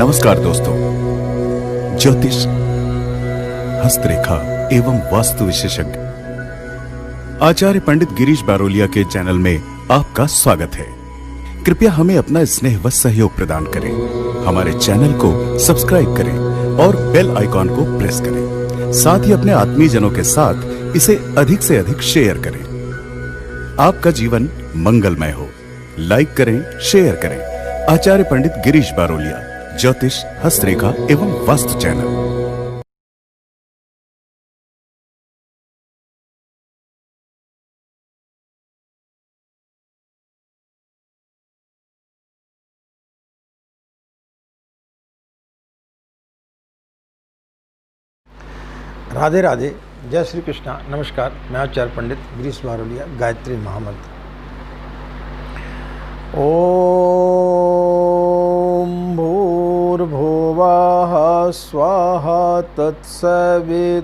नमस्कार दोस्तों, ज्योतिष, हस्तरेखा एवं वास्तु विशेषज्ञ आचार्य पंडित गिरीश बारोलिया के चैनल में आपका स्वागत है। कृपया हमें अपना स्नेह व सहयोग प्रदान करें। हमारे चैनल को सब्सक्राइब करें और बेल आइकॉन को प्रेस करें। साथ ही अपने आत्मीयजनों के साथ इसे अधिक से अधिक शेयर करें। आपका जीवन मंगलमय हो। लाइक करें, शेयर करें। आचार्य पंडित गिरीश बारोलिया, ज्योतिष, हस्तरेखा एवं वास्तु चैनल। राधे राधे, जय श्री कृष्णा। नमस्कार, मैं आचार्य पंडित गिरीश बारोलिया। गायत्री महामंत्र। ओम भूर्भुवः स्वाहा तत्सवितुर्वरेण्यं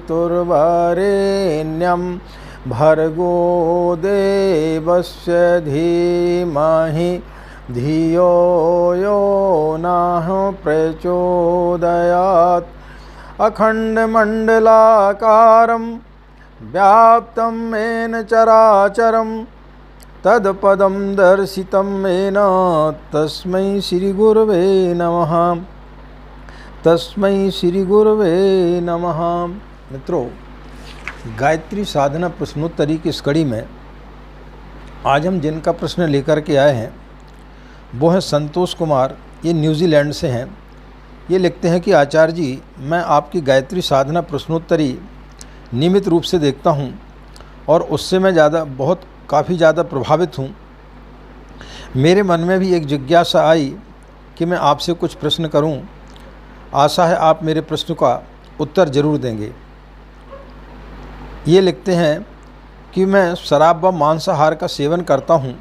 भर्गो देवस्य धीमहि धियो यो नः प्रचोदयात्। अखण्डमण्डलाकारं व्याप्तं येन चराचरं तत्पदं दर्शितं येन तस्मै श्रीगुरवे नमः। तस्मै श्रीगुरवे नमः। मित्रों, गायत्री साधना प्रश्नोत्तरी की इस कड़ी में आज हम जिनका प्रश्न लेकर के आए हैं वो है संतोष कुमार। ये न्यूजीलैंड से हैं। ये लिखते हैं कि आचार्य जी, मैं आपकी गायत्री साधना प्रश्नोत्तरी नियमित रूप से देखता हूँ और उससे मैं काफ़ी ज़्यादा प्रभावित हूँ। मेरे मन में भी एक जिज्ञासा आई कि मैं आपसे कुछ प्रश्न करूँ। आशा है आप मेरे प्रश्न का उत्तर ज़रूर देंगे। ये लिखते हैं कि मैं शराब व मांसाहार का सेवन करता हूँ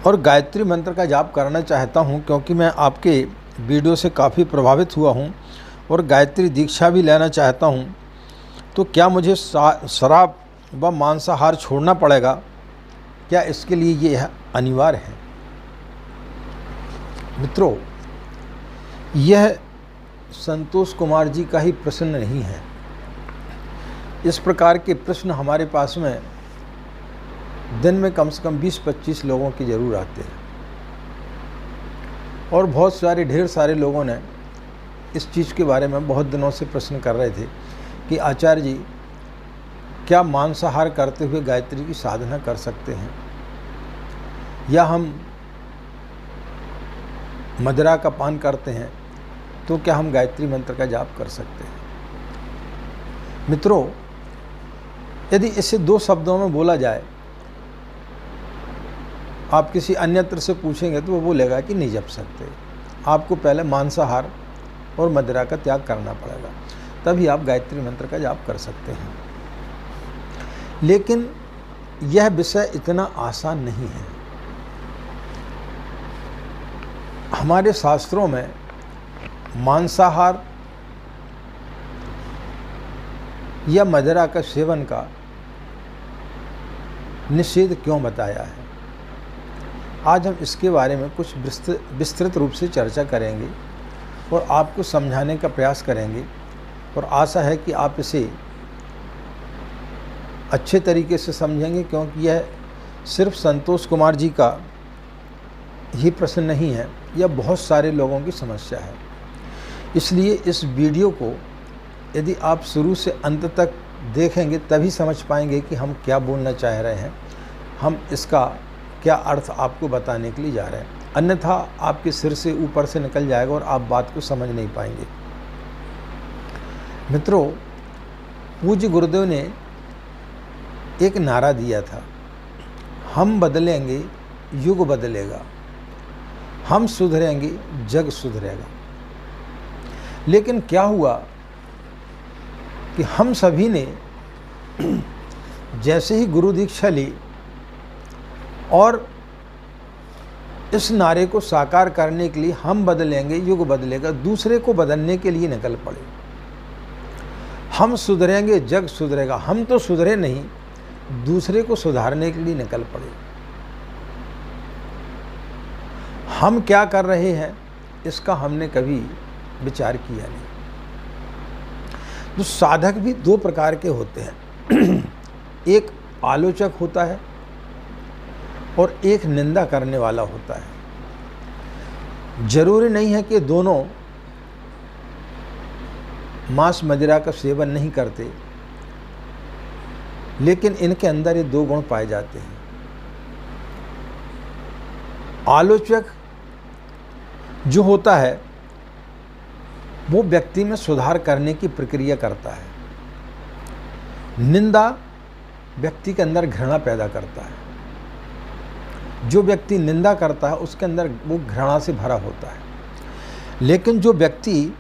और गायत्री मंत्र का जाप करना चाहता हूँ, क्योंकि मैं आपके वीडियो से काफ़ी प्रभावित हुआ हूँ और गायत्री दीक्षा भी लेना चाहता हूँ। तो क्या मुझे शराब व मांसाहार छोड़ना पड़ेगा? क्या इसके लिए ये अनिवार्य है? मित्रों, यह संतोष कुमार जी का ही प्रश्न नहीं है। इस प्रकार के प्रश्न हमारे पास में दिन में कम से कम 20-25 लोगों की ज़रूर आते हैं और ढेर सारे लोगों ने इस चीज़ के बारे में बहुत दिनों से प्रश्न कर रहे थे कि आचार्य जी, क्या मांसाहार करते हुए गायत्री की साधना कर सकते हैं, या हम मदिरा का पान करते हैं तो क्या हम गायत्री मंत्र का जाप कर सकते हैं? मित्रों, यदि इसे 2 शब्दों में बोला जाए, आप किसी अन्यत्र से पूछेंगे तो वो बोलेगा कि नहीं जप सकते। आपको पहले मांसाहार और मदिरा का त्याग करना पड़ेगा, तभी आप गायत्री मंत्र का जाप कर सकते हैं। लेकिन यह विषय इतना आसान नहीं है। हमारे शास्त्रों में मांसाहार या मदिरा का सेवन का निषेध क्यों बताया है, आज हम इसके बारे में कुछ विस्तृत रूप से चर्चा करेंगे और आपको समझाने का प्रयास करेंगे। और आशा है कि आप इसे अच्छे तरीके से समझेंगे, क्योंकि यह सिर्फ संतोष कुमार जी का ही प्रश्न नहीं है, यह बहुत सारे लोगों की समस्या है। इसलिए इस वीडियो को यदि आप शुरू से अंत तक देखेंगे तभी समझ पाएंगे कि हम क्या बोलना चाह रहे हैं, हम इसका क्या अर्थ आपको बताने के लिए जा रहे हैं। अन्यथा आपके सिर से ऊपर से निकल जाएगा और आप बात को समझ नहीं पाएंगे। मित्रों, पूज्य गुरुदेव ने एक नारा दिया था, हम बदलेंगे युग बदलेगा, हम सुधरेंगे जग सुधरेगा। लेकिन क्या हुआ कि हम सभी ने जैसे ही गुरु दीक्षा ली और इस नारे को साकार करने के लिए हम बदलेंगे युग बदलेगा, दूसरे को बदलने के लिए निकल पड़े। हम सुधरेंगे जग सुधरेगा, हम तो सुधरे नहीं, दूसरे को सुधारने के लिए निकल पड़े। हम क्या कर रहे हैं इसका हमने कभी विचार किया नहीं। तो साधक भी दो प्रकार के होते हैं, एक आलोचक होता है और एक निंदा करने वाला होता है। जरूरी नहीं है कि दोनों मांस मदिरा का सेवन नहीं करते, लेकिन इनके अंदर ये दो गुण पाए जाते हैं। आलोचक जो होता है वो व्यक्ति में सुधार करने की प्रक्रिया करता है। निंदा व्यक्ति के अंदर घृणा पैदा करता है। जो व्यक्ति निंदा करता है उसके अंदर वो घृणा से भरा होता है। लेकिन जो व्यक्ति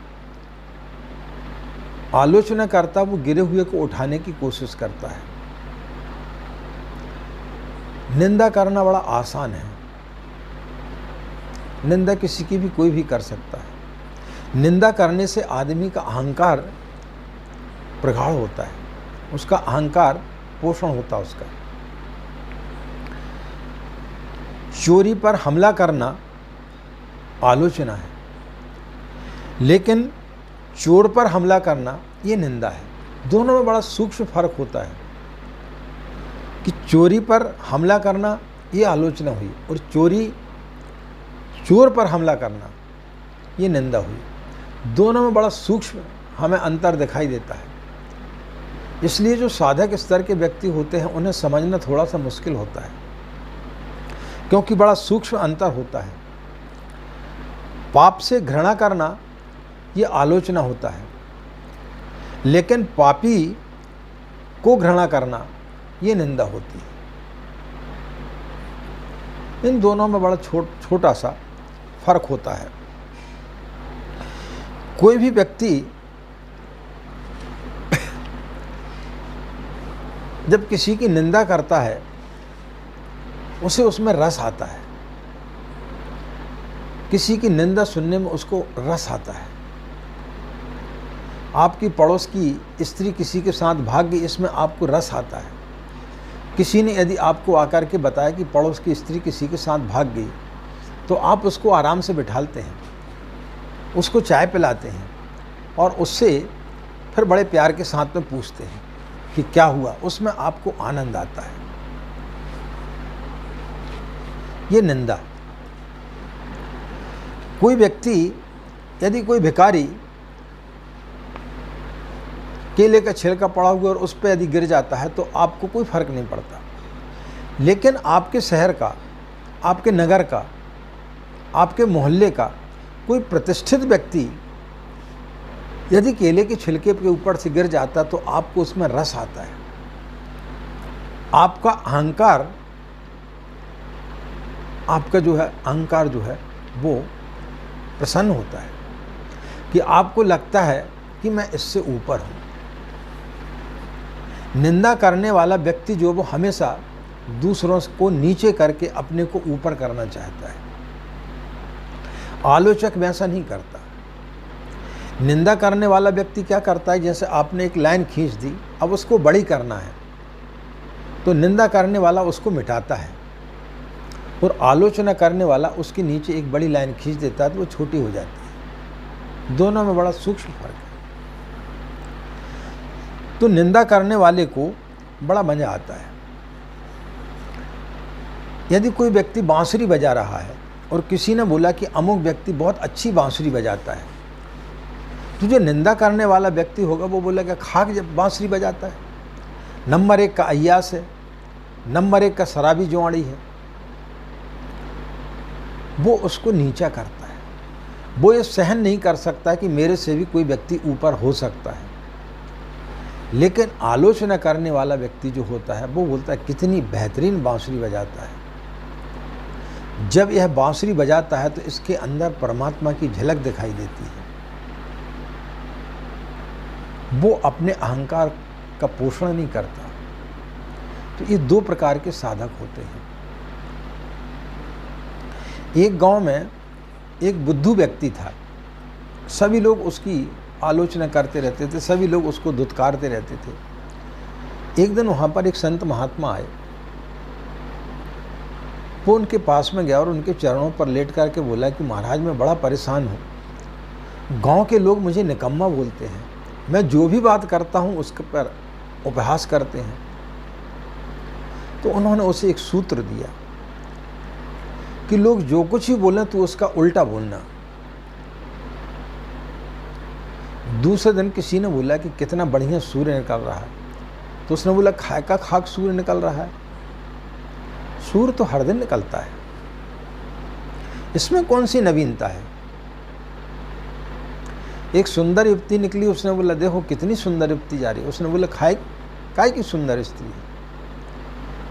आलोचना करता है वो गिरे हुए को उठाने की कोशिश करता है। निंदा करना बड़ा आसान है। निंदा किसी की भी कोई भी कर सकता है। निंदा करने से आदमी का अहंकार प्रगाढ़ होता है, उसका अहंकार पोषण होता है उसका। चोरी पर हमला करना आलोचना है, लेकिन चोर पर हमला करना ये निंदा है। दोनों में बड़ा सूक्ष्म फर्क होता है कि चोरी पर हमला करना ये आलोचना हुई और चोर पर हमला करना ये निंदा हुई। दोनों में बड़ा सूक्ष्म हमें अंतर दिखाई देता है। इसलिए जो साधक स्तर के व्यक्ति होते हैं उन्हें समझना थोड़ा सा मुश्किल होता है, क्योंकि बड़ा सूक्ष्म अंतर होता है। पाप से घृणा करना ये आलोचना होता है, लेकिन पापी को घृणा करना ये निंदा होती है। इन दोनों में बड़ा छोटा सा फर्क होता है। कोई भी व्यक्ति जब किसी की निंदा करता है उसे उसमें रस आता है। किसी की निंदा सुनने में उसको रस आता है। आपकी पड़ोस की स्त्री किसी के साथ भाग गई, इसमें आपको रस आता है। किसी ने यदि आपको आकर के बताया कि पड़ोस की स्त्री किसी के साथ भाग गई, तो आप उसको आराम से बिठालते हैं, उसको चाय पिलाते हैं और उससे फिर बड़े प्यार के साथ में पूछते हैं कि क्या हुआ। उसमें आपको आनंद आता है। ये निंदा। कोई व्यक्ति यदि कोई भिखारी केले का छिलका पड़ा हुआ और उस पर यदि गिर जाता है तो आपको कोई फर्क नहीं पड़ता, लेकिन आपके शहर का, आपके नगर का, आपके मोहल्ले का कोई प्रतिष्ठित व्यक्ति यदि केले के छिलके के ऊपर से गिर जाता तो आपको उसमें रस आता है। आपका अहंकार, आपका जो है अहंकार जो है वो प्रसन्न होता है कि आपको लगता है कि मैं इससे ऊपर हूँ। निंदा करने वाला व्यक्ति जो वो हमेशा दूसरों को नीचे करके अपने को ऊपर करना चाहता है। आलोचक वैसा नहीं करता। निंदा करने वाला व्यक्ति क्या करता है, जैसे आपने एक लाइन खींच दी, अब उसको बड़ी करना है तो निंदा करने वाला उसको मिटाता है और आलोचना करने वाला उसके नीचे एक बड़ी लाइन खींच देता है तो वो छोटी हो जाती है। दोनों में बड़ा सूक्ष्म फर्क है। तो निंदा करने वाले को बड़ा मजा आता है। यदि कोई व्यक्ति बांसुरी बजा रहा है और किसी ने बोला कि अमुक व्यक्ति बहुत अच्छी बांसुरी बजाता है, तो जो निंदा करने वाला व्यक्ति होगा वो बोलेगा खाक जब बांसुरी बजाता है, नंबर 1 का अय्यास है, नंबर 1 का शराबी जुआड़ी है। वो उसको नीचा करता है। वो ये सहन नहीं कर सकता कि मेरे से भी कोई व्यक्ति ऊपर हो सकता है। लेकिन आलोचना करने वाला व्यक्ति जो होता है वो बोलता है कितनी बेहतरीन बांसुरी बजाता है। जब यह बांसुरी बजाता है तो इसके अंदर परमात्मा की झलक दिखाई देती है। वो अपने अहंकार का पोषण नहीं करता। तो ये दो प्रकार के साधक होते हैं। एक गांव में एक बुद्धू व्यक्ति था। सभी लोग उसकी आलोचना करते रहते थे, सभी लोग उसको धुतकारते रहते थे। एक दिन वहाँ पर एक संत महात्मा आए वो उनके पास में गया और उनके चरणों पर लेट करके बोला कि महाराज मैं बड़ा परेशान हूँ, गांव के लोग मुझे निकम्मा बोलते हैं, मैं जो भी बात करता हूँ उसके पर उपहास करते हैं। तो उन्होंने उसे एक सूत्र दिया कि लोग जो कुछ ही बोलें तो उसका उल्टा बोलना। दूसरे दिन किसी ने बोला कि कितना बढ़िया सूर्य निकल रहा है, तो उसने बोला खाए का खाक सूर्य निकल रहा है, सूर्य तो हर दिन निकलता है, इसमें कौन सी नवीनता है। एक सुंदर युवती निकली, उसने बोला देखो कितनी सुंदर युवती जा रही है, उसने बोला खाए काय की सुंदर स्त्री है,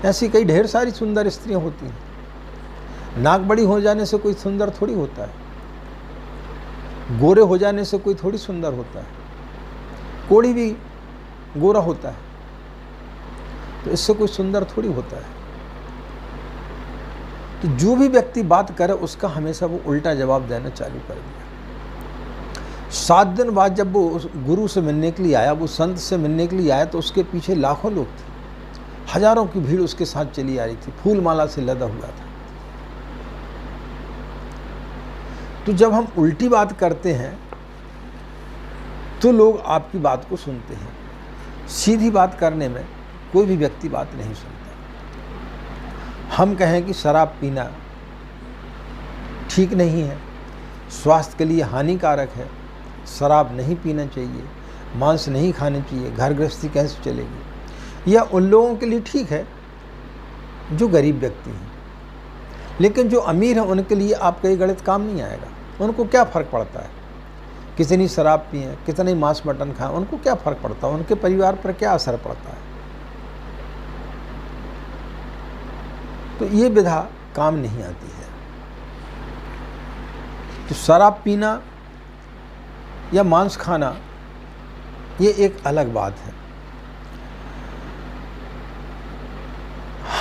ऐसी कई ढेर सारी सुंदर स्त्रियां होती हैं। नाक बड़ी हो जाने से कोई सुंदर थोड़ी होता है, गोरे हो जाने से कोई थोड़ी सुंदर होता है, कोढ़ी भी गोरा होता है, तो इससे कोई सुंदर थोड़ी होता है। तो जो भी व्यक्ति बात करे उसका हमेशा वो उल्टा जवाब देना चालू कर दिया। 7 दिन बाद जब वो उस गुरु से मिलने के लिए आया, वो संत से मिलने के लिए आया, तो उसके पीछे लाखों लोग थे, हजारों की भीड़ उसके साथ चली आ रही थी, फूल माला से लदा हुआ था। तो जब हम उल्टी बात करते हैं तो लोग आपकी बात को सुनते हैं, सीधी बात करने में कोई भी व्यक्ति बात नहीं सुनता। हम कहें कि शराब पीना ठीक नहीं है, स्वास्थ्य के लिए हानिकारक है, शराब नहीं पीना चाहिए, मांस नहीं खाने चाहिए, घर गृहस्थी कैसे चलेगी, यह उन लोगों के लिए ठीक है जो गरीब व्यक्ति हैं, लेकिन जो अमीर हैं उनके लिए आपका ये गलत काम नहीं आएगा। उनको क्या फ़र्क पड़ता है कितनी शराब पिएं, कितने मांस मटन खाएं, उनको क्या फ़र्क पड़ता है, उनके परिवार पर क्या असर पड़ता है। तो ये विधा काम नहीं आती है। तो शराब पीना या मांस खाना ये एक अलग बात है।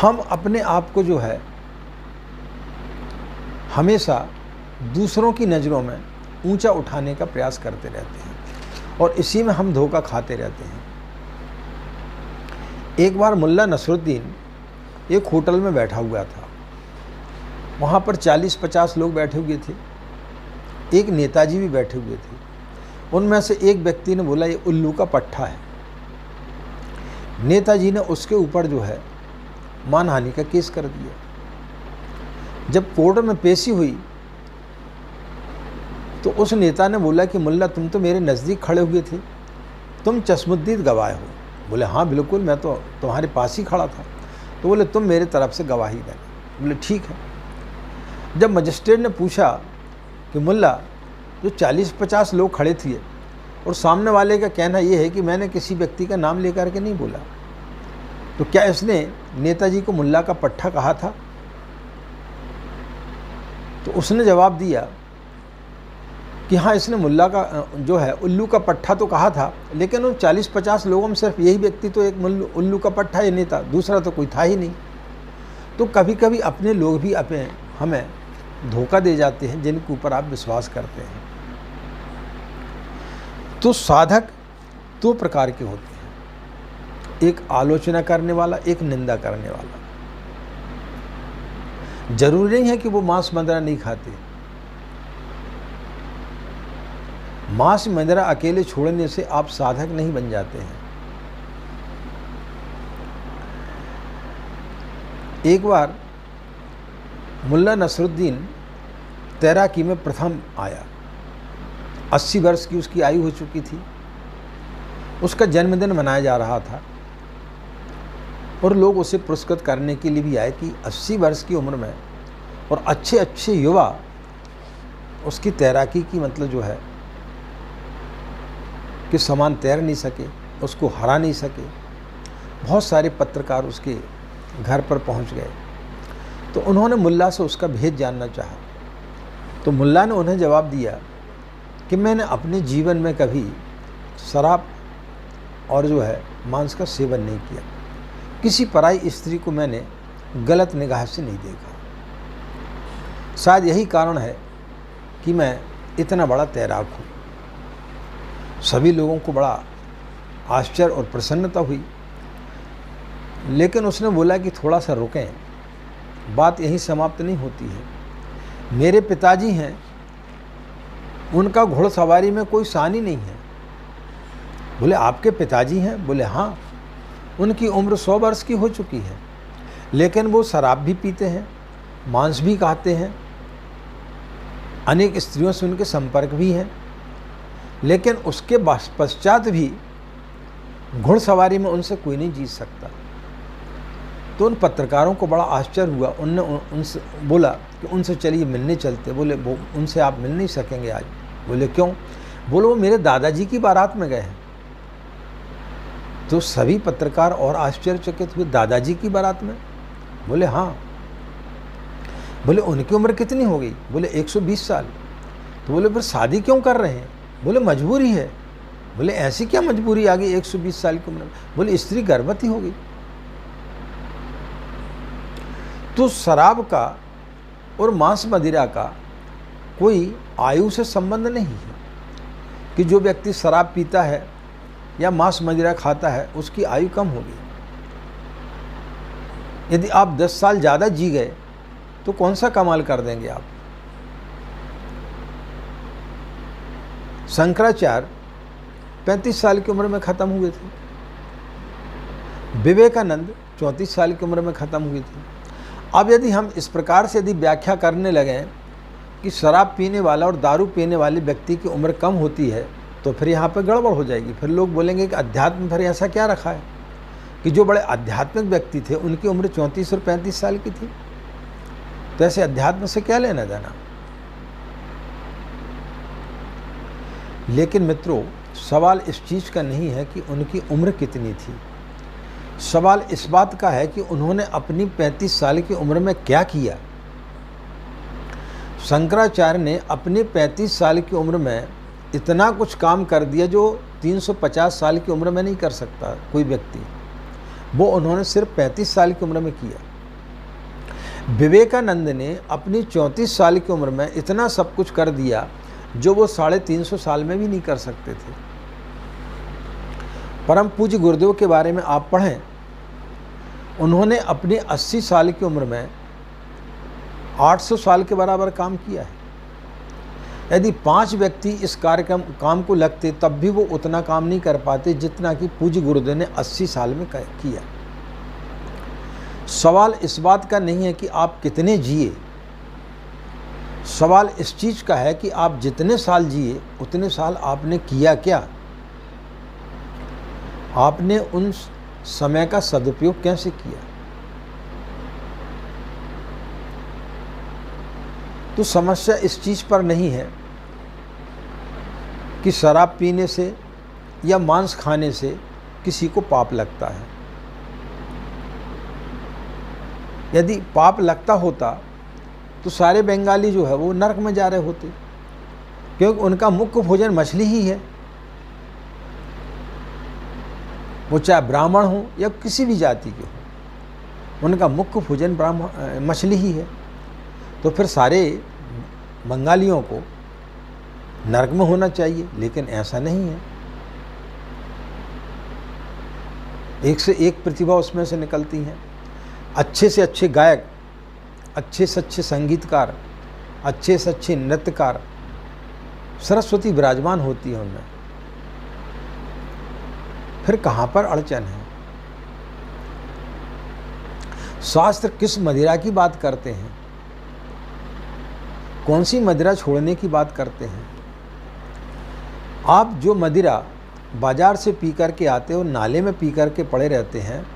हम अपने आप को जो है हमेशा दूसरों की नज़रों में ऊंचा उठाने का प्रयास करते रहते हैं और इसी में हम धोखा खाते रहते हैं। एक बार मुल्ला नसरुद्दीन एक होटल में बैठा हुआ था, वहाँ पर 40-50 लोग बैठे हुए थे, एक नेताजी भी बैठे हुए थे। उनमें से एक व्यक्ति ने बोला ये उल्लू का पट्टा है। नेताजी ने उसके ऊपर जो है मानहानि का केस कर दिया। जब कोर्ट में पेशी हुई तो उस नेता ने बोला कि मुल्ला तुम तो मेरे नज़दीक खड़े हुए थे, तुम चश्मुद्दीद गवाह हो। बोले हाँ बिल्कुल, मैं तो तुम्हारे पास ही खड़ा था। तो बोले तुम मेरे तरफ से गवाही देना। बोले ठीक है। जब मजिस्ट्रेट ने पूछा कि मुल्ला जो 40-50 लोग खड़े थे और सामने वाले का कहना यह है कि मैंने किसी व्यक्ति का नाम लेकर के नहीं बोला, तो क्या इसने नेताजी को मुल्ला का पट्टा कहा था? तो उसने जवाब दिया कि हाँ इसने मुल्ला का जो है उल्लू का पट्टा तो कहा था, लेकिन उन 40-50 लोगों में सिर्फ यही व्यक्ति तो एक उल्लू का पट्टा ही नेता, दूसरा तो कोई था ही नहीं। तो कभी कभी अपने लोग भी हमें धोखा दे जाते हैं जिनके ऊपर आप विश्वास करते हैं। तो साधक 2 प्रकार के होते हैं, एक आलोचना करने वाला, एक निंदा करने वाला। जरूरी नहीं है कि वो मांस मंदरा नहीं खाते। मांस मंदरा अकेले छोड़ने से आप साधक नहीं बन जाते हैं। एक बार मुल्ला नसरुद्दीन तैराकी में प्रथम आया। 80 वर्ष की उसकी आयु हो चुकी थी। उसका जन्मदिन मनाया जा रहा था और लोग उसे पुरस्कृत करने के लिए भी आए कि 80 वर्ष की उम्र में और अच्छे अच्छे युवा उसकी तैराकी की मतलब जो है कि समान तैर नहीं सके, उसको हरा नहीं सके। बहुत सारे पत्रकार उसके घर पर पहुंच गए। तो उन्होंने मुल्ला से उसका भेद जानना चाहा। तो मुल्ला ने उन्हें जवाब दिया कि मैंने अपने जीवन में कभी शराब और जो है मांस का सेवन नहीं किया, किसी पराई स्त्री को मैंने गलत निगाह से नहीं देखा। शायद यही कारण है कि मैं इतना बड़ा तैराक हूँ। सभी लोगों को बड़ा आश्चर्य और प्रसन्नता हुई, लेकिन उसने बोला कि थोड़ा सा रुकें, बात यहीं समाप्त नहीं होती है। मेरे पिताजी हैं, उनका घुड़सवारी में कोई सानी नहीं है। बोले आपके पिताजी हैं? बोले हाँ। उनकी उम्र 100 वर्ष की हो चुकी है, लेकिन वो शराब भी पीते हैं, मांस भी खाते हैं, अनेक स्त्रियों से उनके संपर्क भी हैं, लेकिन उसके पश्चात भी घुड़सवारी में उनसे कोई नहीं जीत सकता। तो उन पत्रकारों को बड़ा आश्चर्य हुआ। उनने उनसे बोला कि उनसे चलिए मिलने चलते। बोले वो उनसे आप मिल नहीं सकेंगे आज। बोले क्यों? बोले वो मेरे दादाजी की बारात में गए हैं। तो सभी पत्रकार और आश्चर्यचकित हुए, दादाजी की बारात में? बोले हाँ। बोले उनकी उम्र कितनी हो गई? बोले 120 साल। तो बोले फिर शादी क्यों कर रहे हैं? बोले मजबूरी है। बोले ऐसी क्या मजबूरी आ गई 120 साल की उम्र में? बोले स्त्री गर्भवती हो गई। तो शराब का और मांस मदिरा का कोई आयु से संबंध नहीं है कि जो व्यक्ति शराब पीता है या मांस मदिरा खाता है उसकी आयु कम होगी। यदि आप 10 साल ज़्यादा जी गए तो कौन सा कमाल कर देंगे आप। शंकराचार्य 35 साल की उम्र में ख़त्म हुए थे। विवेकानंद 34 साल की उम्र में ख़त्म हुए थे। अब यदि हम इस प्रकार से यदि व्याख्या करने लगें कि शराब पीने वाला और दारू पीने वाले व्यक्ति की उम्र कम होती है, तो फिर यहाँ पर गड़बड़ हो जाएगी। फिर लोग बोलेंगे कि अध्यात्म फिर ऐसा क्या रखा है कि जो बड़े आध्यात्मिक व्यक्ति थे उनकी उम्र 34 और 35 साल की थी, तो ऐसे अध्यात्म से क्या लेना देना। लेकिन मित्रों, सवाल इस चीज़ का नहीं है कि उनकी उम्र कितनी थी। सवाल इस बात का है कि उन्होंने अपनी 35 साल की उम्र में क्या किया। शंकराचार्य ने अपनी 35 साल की उम्र में इतना कुछ काम कर दिया जो 350 साल की उम्र में नहीं कर सकता कोई व्यक्ति। वो उन्होंने सिर्फ 35 साल की उम्र में किया। विवेकानंद ने अपनी 34 साल की उम्र में इतना सब कुछ कर दिया जो वो 350 साल में भी नहीं कर सकते थे। परम पूज्य गुरुदेव के बारे में आप पढ़ें, उन्होंने अपनी 80 साल की उम्र में 800 साल के बराबर काम किया है। यदि 5 व्यक्ति इस काम को लगते तब भी वो उतना काम नहीं कर पाते जितना कि पूज्य गुरुदेव ने 80 साल में किया। सवाल इस बात का नहीं है कि आप कितने जिए, सवाल इस चीज़ का है कि आप जितने साल जिए उतने साल आपने किया क्या, आपने उन समय का सदुपयोग कैसे किया। तो समस्या इस चीज़ पर नहीं है कि शराब पीने से या मांस खाने से किसी को पाप लगता है। यदि पाप लगता होता तो सारे बंगाली जो है वो नरक में जा रहे होते, क्योंकि उनका मुख्य भोजन मछली ही है। वो चाहे ब्राह्मण हो या किसी भी जाति के हो, उनका मुख्य भोजन मछली ही है। तो फिर सारे बंगालियों को नरक में होना चाहिए, लेकिन ऐसा नहीं है। एक से एक प्रतिभा उसमें से निकलती हैं। अच्छे से अच्छे गायक, अच्छे से अच्छे संगीतकार, अच्छे से अच्छे नृत्यकार, सरस्वती विराजमान होती है उनमें। फिर कहाँ पर अड़चन है। शास्त्र किस मदिरा की बात करते हैं, कौन सी मदिरा छोड़ने की बात करते हैं। आप जो मदिरा बाजार से पी करके आते हो, नाले में पी करके पड़े रहते हैं,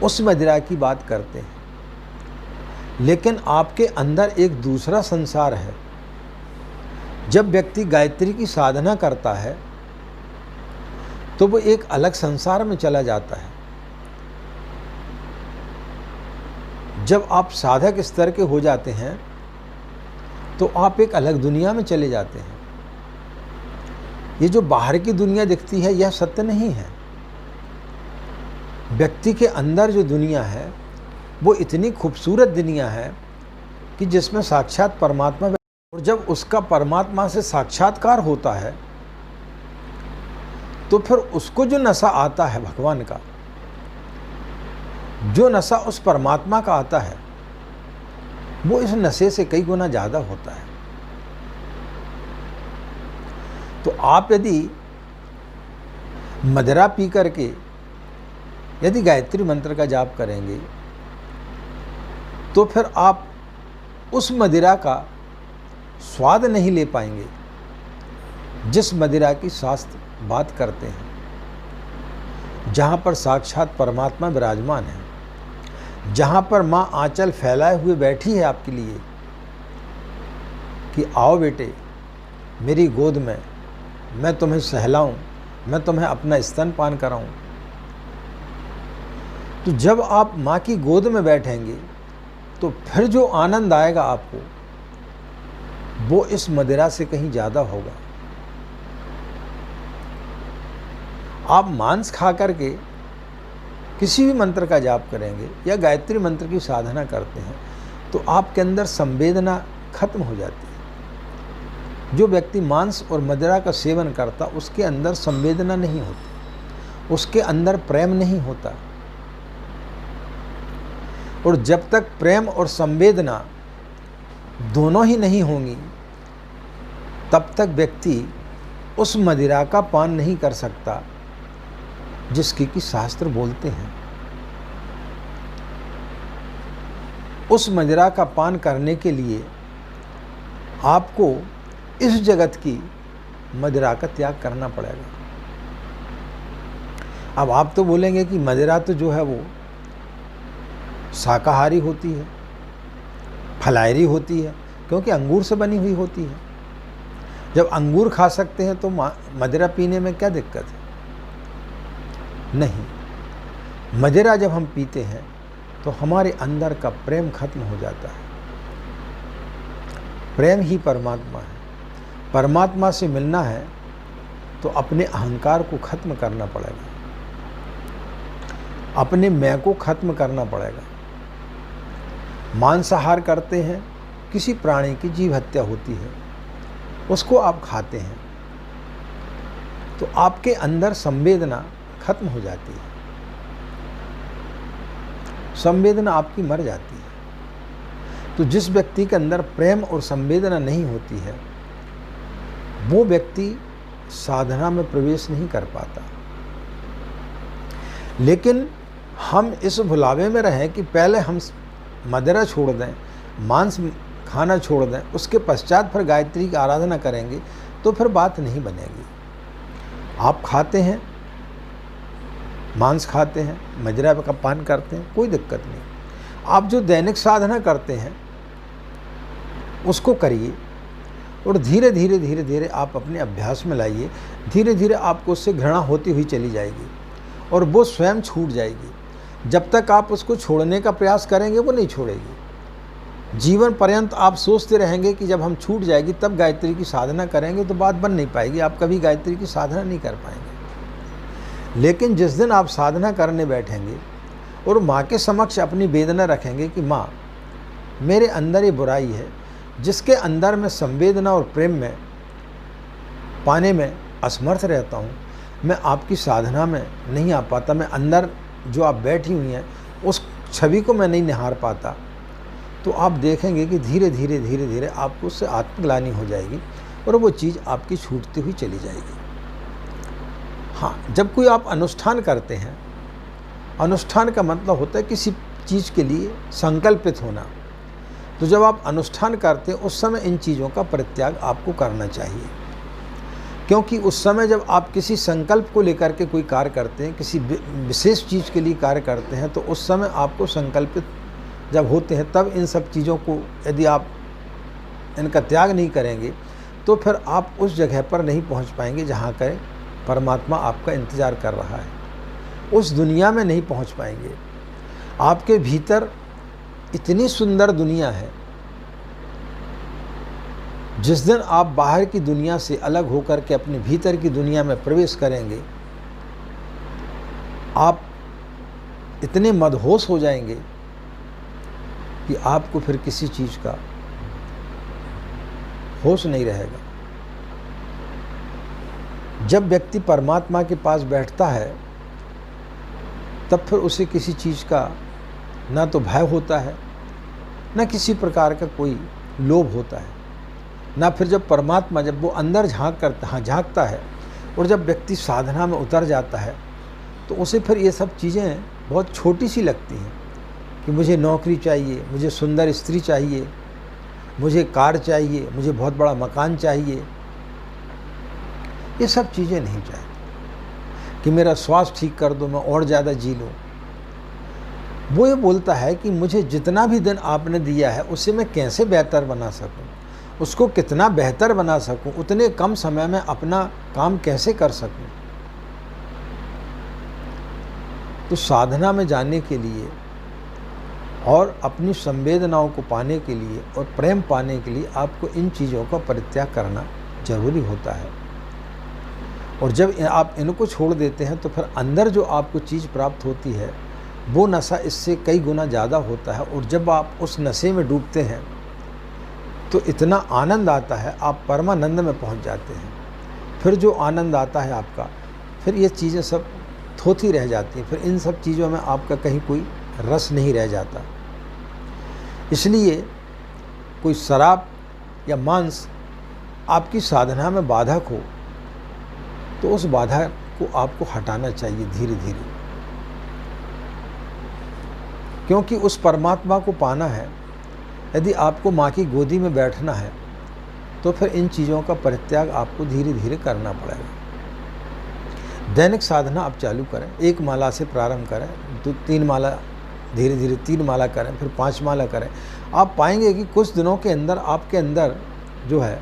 उस मदिरा की बात करते हैं। लेकिन आपके अंदर एक दूसरा संसार है। जब व्यक्ति गायत्री की साधना करता है तो वो एक अलग संसार में चला जाता है। जब आप साधक स्तर के हो जाते हैं तो आप एक अलग दुनिया में चले जाते हैं। ये जो बाहर की दुनिया दिखती है यह सत्य नहीं है। व्यक्ति के अंदर जो दुनिया है वो इतनी खूबसूरत दुनिया है कि जिसमें साक्षात परमात्मा, और जब उसका परमात्मा से साक्षात्कार होता है तो फिर उसको जो नशा आता है भगवान का, जो नशा उस परमात्मा का आता है, वो इस नशे से कई गुना ज़्यादा होता है। तो आप यदि मदिरा पी करके यदि गायत्री मंत्र का जाप करेंगे तो फिर आप उस मदिरा का स्वाद नहीं ले पाएंगे जिस मदिरा की शास्त्र बात करते हैं, जहाँ पर साक्षात परमात्मा विराजमान है, जहाँ पर माँ आंचल फैलाए हुए बैठी है आपके लिए कि आओ बेटे मेरी गोद में, मैं तुम्हें सहलाऊं, मैं तुम्हें अपना स्तनपान कराऊं। तो जब आप माँ की गोद में बैठेंगे तो फिर जो आनंद आएगा आपको वो इस मदिरा से कहीं ज़्यादा होगा। आप मांस खा करके किसी भी मंत्र का जाप करेंगे या गायत्री मंत्र की साधना करते हैं तो आपके अंदर संवेदना खत्म हो जाती है। जो व्यक्ति मांस और मदिरा का सेवन करता उसके अंदर संवेदना नहीं होती, उसके अंदर प्रेम नहीं होता। और जब तक प्रेम और संवेदना दोनों ही नहीं होंगी तब तक व्यक्ति उस मदिरा का पान नहीं कर सकता जिसकी कि शास्त्र बोलते हैं। उस मदिरा का पान करने के लिए आपको इस जगत की मदिरा का त्याग करना पड़ेगा। अब आप तो बोलेंगे कि मदिरा तो जो है वो शाकाहारी होती है, फलाहारी होती है, क्योंकि अंगूर से बनी हुई होती है। जब अंगूर खा सकते हैं तो मदिरा पीने में क्या दिक्कत है? नहीं, मदिरा जब हम पीते हैं तो हमारे अंदर का प्रेम खत्म हो जाता है। प्रेम ही परमात्मा है। परमात्मा से मिलना है तो अपने अहंकार को खत्म करना पड़ेगा, अपने मैं को खत्म करना पड़ेगा। मांसाहार करते हैं, किसी प्राणी की जीव हत्या होती है, उसको आप खाते हैं तो आपके अंदर संवेदना खत्म हो जाती है, संवेदना आपकी मर जाती है। तो जिस व्यक्ति के अंदर प्रेम और संवेदना नहीं होती है वो व्यक्ति साधना में प्रवेश नहीं कर पाता। लेकिन हम इस भुलावे में रहें कि पहले हम मदिरा छोड़ दें, मांस खाना छोड़ दें, उसके पश्चात फिर गायत्री की आराधना करेंगे तो फिर बात नहीं बनेगी। आप खाते हैं, मांस खाते हैं, मदिरा का पान करते हैं, कोई दिक्कत नहीं। आप जो दैनिक साधना करते हैं उसको करिए और धीरे धीरे धीरे धीरे आप अपने अभ्यास में लाइए। धीरे धीरे आपको उससे घृणा होती हुई चली जाएगी और वो स्वयं छूट जाएगी। जब तक आप उसको छोड़ने का प्रयास करेंगे वो नहीं छोड़ेगी। जीवन पर्यंत आप सोचते रहेंगे कि जब हम छूट जाएगी तब गायत्री की साधना करेंगे, तो बात बन नहीं पाएगी, आप कभी गायत्री की साधना नहीं कर पाएंगे। लेकिन जिस दिन आप साधना करने बैठेंगे और माँ के समक्ष अपनी वेदना रखेंगे कि माँ मेरे अंदर ये बुराई है जिसके अंदर मैं संवेदना और प्रेम में पाने में असमर्थ रहता हूँ, मैं आपकी साधना में नहीं आ पाता, मैं अंदर जो आप बैठी हुई हैं उस छवि को मैं नहीं निहार पाता, तो आप देखेंगे कि धीरे धीरे धीरे धीरे आपको उससे आत्मग्लानि हो जाएगी और वो चीज़ आपकी छूटती हुई चली जाएगी। हाँ, जब कोई आप अनुष्ठान करते हैं, अनुष्ठान का मतलब होता है किसी चीज़ के लिए संकल्पित होना, तो जब आप अनुष्ठान करते हैं उस समय इन चीज़ों का परित्याग आपको करना चाहिए। क्योंकि उस समय जब आप किसी संकल्प को लेकर के कोई कार्य करते हैं, किसी विशेष चीज़ के लिए कार्य करते हैं, तो उस समय आपको संकल्पित जब होते हैं तब इन सब चीज़ों को यदि आप इनका त्याग नहीं करेंगे तो फिर आप उस जगह पर नहीं पहुंच पाएंगे जहां पर परमात्मा आपका इंतज़ार कर रहा है। उस दुनिया में नहीं पहुंच पाएंगे। आपके भीतर इतनी सुंदर दुनिया है, जिस दिन आप बाहर की दुनिया से अलग होकर के अपने भीतर की दुनिया में प्रवेश करेंगे, आप इतने मदहोश हो जाएंगे कि आपको फिर किसी चीज़ का होश नहीं रहेगा। जब व्यक्ति परमात्मा के पास बैठता है तब फिर उसे किसी चीज़ का ना तो भय होता है, न किसी प्रकार का कोई लोभ होता है, ना फिर जब परमात्मा जब वो अंदर झांकता है और जब व्यक्ति साधना में उतर जाता है तो उसे फिर ये सब चीज़ें बहुत छोटी सी लगती हैं कि मुझे नौकरी चाहिए, मुझे सुंदर स्त्री चाहिए, मुझे कार चाहिए, मुझे बहुत बड़ा मकान चाहिए। ये सब चीज़ें नहीं चाहिए कि मेरा स्वास्थ्य ठीक कर दो, मैं और ज़्यादा जी लूँ। वो ये बोलता है कि मुझे जितना भी दिन आपने दिया है उसे मैं कैसे बेहतर बना सकूं, उसको कितना बेहतर बना सकूं, उतने कम समय में अपना काम कैसे कर सकूं। तो साधना में जाने के लिए और अपनी संवेदनाओं को पाने के लिए और प्रेम पाने के लिए आपको इन चीज़ों का परित्याग करना जरूरी होता है। और जब आप इनको छोड़ देते हैं तो फिर अंदर जो आपको चीज़ प्राप्त होती है वो नशा इससे कई गुना ज़्यादा होता है। और जब आप उस नशे में डूबते हैं तो इतना आनंद आता है, आप परमानंद में पहुंच जाते हैं। फिर जो आनंद आता है आपका, फिर ये चीज़ें सब थोथी रह जाती हैं, फिर इन सब चीज़ों में आपका कहीं कोई रस नहीं रह जाता। इसलिए कोई शराब या मांस आपकी साधना में बाधक हो तो उस बाधा को आपको हटाना चाहिए धीरे धीरे, क्योंकि उस परमात्मा को पाना है। यदि आपको माँ की गोदी में बैठना है तो फिर इन चीज़ों का परित्याग आपको धीरे धीरे करना पड़ेगा। दैनिक साधना आप चालू करें, 1 माला से प्रारंभ करें, 3 माला, धीरे धीरे 3 माला करें, फिर 5 माला करें। आप पाएंगे कि कुछ दिनों के अंदर आपके अंदर जो है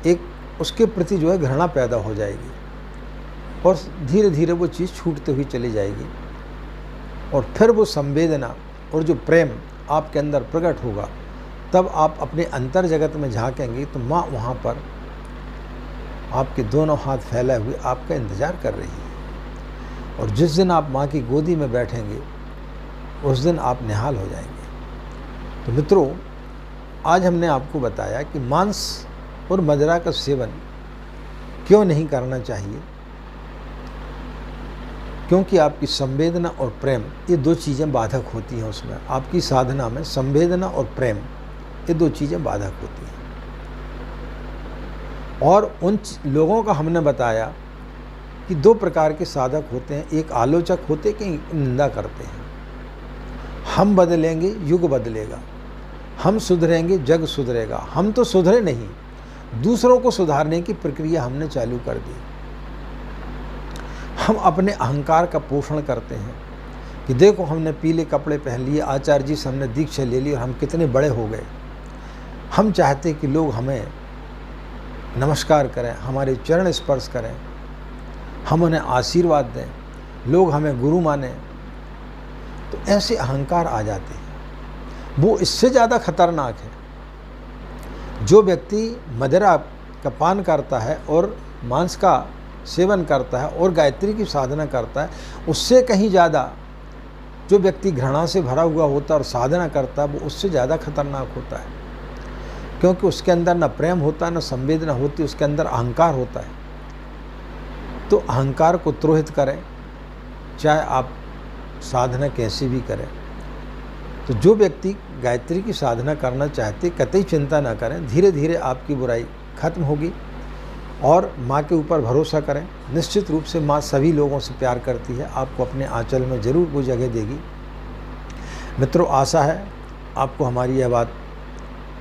एक उसके प्रति जो है घृणा पैदा हो जाएगी और धीरे धीरे वो चीज़ छूटते हुई चली जाएगी। और फिर वो संवेदना और जो प्रेम आपके अंदर प्रकट होगा, तब आप अपने अंतर जगत में झांकेंगे तो माँ वहाँ पर आपके दोनों हाथ फैलाए हुए आपका इंतज़ार कर रही है। और जिस दिन आप माँ की गोदी में बैठेंगे उस दिन आप निहाल हो जाएंगे। तो मित्रों, आज हमने आपको बताया कि मांस और मदिरा का सेवन क्यों नहीं करना चाहिए, क्योंकि आपकी संवेदना और प्रेम ये 2 चीज़ें बाधक होती हैं। उसमें आपकी साधना में संवेदना और प्रेम ये 2 चीज़ें बाधक होती हैं। और उन लोगों का हमने बताया कि 2 प्रकार के साधक होते हैं, एक आलोचक होते हैं कि निंदा करते हैं। हम बदलेंगे युग बदलेगा, हम सुधरेंगे जग सुधरेगा। हम तो सुधरे नहीं, दूसरों को सुधारने की प्रक्रिया हमने चालू कर दी। हम अपने अहंकार का पोषण करते हैं कि देखो हमने पीले कपड़े पहन लिए, आचार्य जी से हमने दीक्षा ले ली और हम कितने बड़े हो गए। हम चाहते कि लोग हमें नमस्कार करें, हमारे चरण स्पर्श करें, हम उन्हें आशीर्वाद दें, लोग हमें गुरु माने। तो ऐसे अहंकार आ जाते हैं। वो इससे ज़्यादा खतरनाक है जो व्यक्ति मदिरा का पान करता है और मांस का सेवन करता है और गायत्री की साधना करता है। उससे कहीं ज़्यादा जो व्यक्ति घृणा से भरा हुआ होता है और साधना करता है, वो उससे ज़्यादा खतरनाक होता है, क्योंकि उसके अंदर न प्रेम होता है, न संवेदना होती, उसके अंदर अहंकार होता है। तो अहंकार को त्रोहित करें, चाहे आप साधना कैसे भी करें। तो जो व्यक्ति गायत्री की साधना करना चाहते, कतई चिंता ना करें, धीरे धीरे आपकी बुराई खत्म होगी। और माँ के ऊपर भरोसा करें, निश्चित रूप से माँ सभी लोगों से प्यार करती है, आपको अपने आंचल में ज़रूर कोई जगह देगी। मित्रों, आशा है आपको हमारी यह बात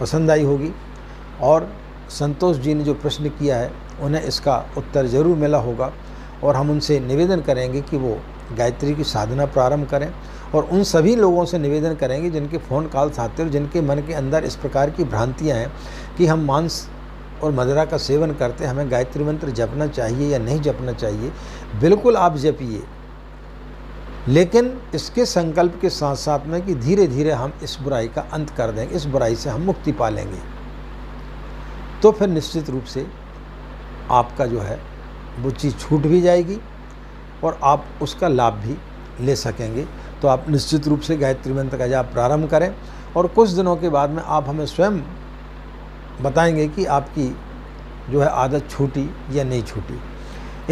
पसंद आई होगी और संतोष जी ने जो प्रश्न किया है उन्हें इसका उत्तर ज़रूर मिला होगा। और हम उनसे निवेदन करेंगे कि वो गायत्री की साधना प्रारंभ करें। और उन सभी लोगों से निवेदन करेंगे जिनके फ़ोन कॉल्स आते हैं और जिनके मन के अंदर इस प्रकार की भ्रांतियाँ हैं कि हम मांस और मदिरा का सेवन करते, हमें गायत्री मंत्र जपना चाहिए या नहीं जपना चाहिए। बिल्कुल आप जपिए, लेकिन इसके संकल्प के साथ साथ में कि धीरे धीरे हम इस बुराई का अंत कर देंगे, इस बुराई से हम मुक्ति पा लेंगे। तो फिर निश्चित रूप से आपका जो है वो चीज़ छूट भी जाएगी और आप उसका लाभ भी ले सकेंगे। तो आप निश्चित रूप से गायत्री मंत्र का जाप प्रारंभ करें और कुछ दिनों के बाद में आप हमें स्वयं बताएंगे कि आपकी जो है आदत छूटी या नहीं छूटी।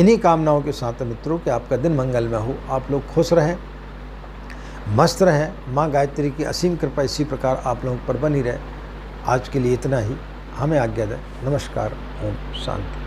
इन्हीं कामनाओं के साथ मित्रों कि आपका दिन मंगलमय हो, आप लोग खुश रहें, मस्त रहें। माँ गायत्री की असीम कृपा इसी प्रकार आप लोगों पर बनी रहे। आज के लिए इतना ही, हमें आज्ञा दें। नमस्कार, ओम शांति।